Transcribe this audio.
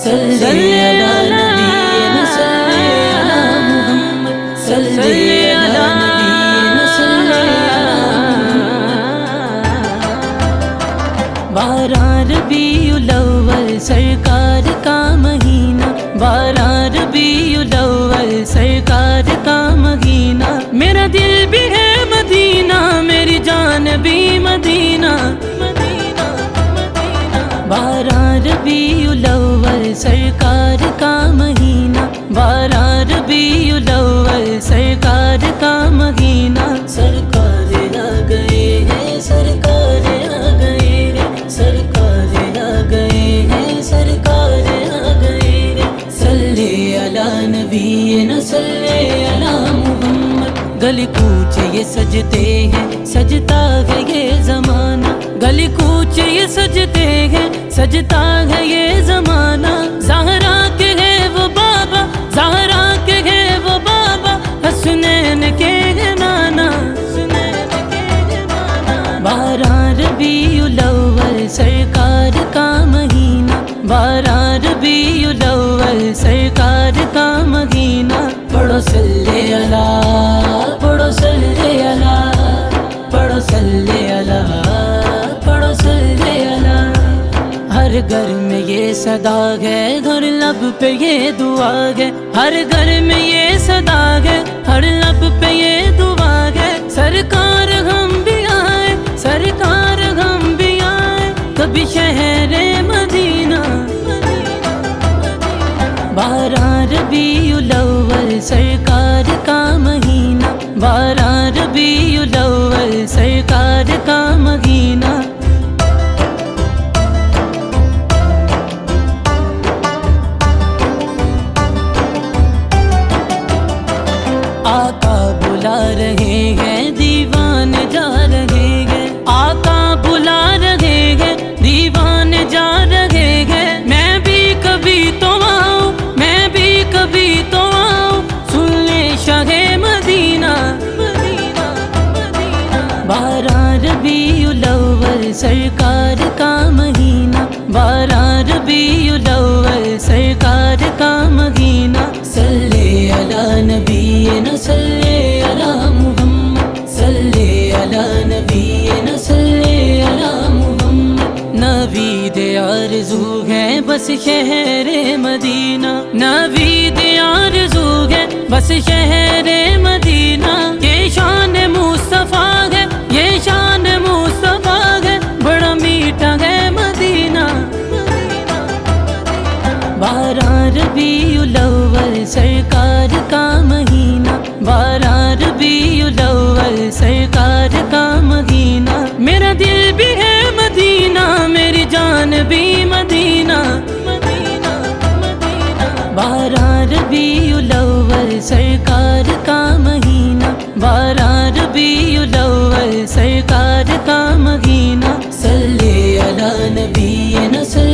صلی علی نبینا صلی علی محمد صلی علی نبینا صلی علی محمد۔ بارہ ربیع الاول سرکار کا مہینہ، بارہ ربیع الاول سرکار کا مہینہ، میرا دل بھی ہے مدینہ، میری جان بھی مدینہ۔ بارہ ربیع الاول سرکار کا مہینہ، بارہ ربیع الاول سرکار کا مہینہ، سرکار آ گئے ہیں، سرکار آ گئے ہیں، سرکار آ گئے ہیں، سرکار آ گئے ہیں۔ صلی علی نبینا صلی علی محمد۔ گلی کوچے یہ سجتے ہیں، سجتا ہے یہ زمانہ، گلی کوچے یہ سجتے ہیں، سجتا ہے یہ زمانہ۔ زہرا کے ہے وہ بابا، زہرا کے ہے وہ بابا، حسنین کے ہے نانا۔ بارہ ربیع الاول سرکار کا مہینہ، بارہ ربیع الاول سرکار کا مہینہ، پڑھو صلی اللہ، پڑھو صلی اللہ، پڑھو صلی اللہ، پڑھو صلی اللہ۔ ہر گھر میں یہ صدا ہے، ہر لب پہ یہ دعا ہے، ہر گھر میں یہ صدا ہے، ہر لب پہ یہ دعا ہے۔ سرکار ہم بھی آئے، سرکار ہم بھی آئے، کبھی شہر مدینہ۔ بارہ ربیع الاول سرکار کا مہینہ، بارہ ربیع الاول سرکار کا مہینہ۔ آقا بلا رہے ہیں، دیوان جا رہے ہیں، آقا بلا رہے ہیں، دیوان جا رہے ہیں۔ میں بھی کبھی تو آؤں، میں بھی کبھی تو آؤں، سن لے شاہ مدینہ۔ بارہ ربیع الاول سرکار کا مہینہ، بارہ ربیع الاول سرکار کا مہینہ، صلی علی نبینا صلی علی محمد صلی علی نبینا صلی علی محمد۔ نوید آرزو ہے بس شہر مدینہ، نوید آرزو ہے بس شہر مدینہ۔ یہ شان مصطفیٰ ہے، یہ شان مصطفیٰ ہے، بڑا میٹھا ہے مدینہ۔ بارہ ربیع الاول سرکار کا مہینہ، بارہ ربیع الاول سرکار کا مہینہ، میرا دل بھی ہے مدینہ، میری جان بھی مدینہ۔ بارہ ربیع الاول سرکار کا مہینہ، بارہ ربیع الاول سرکار کا مہینہ، صلی علی نبینا صلی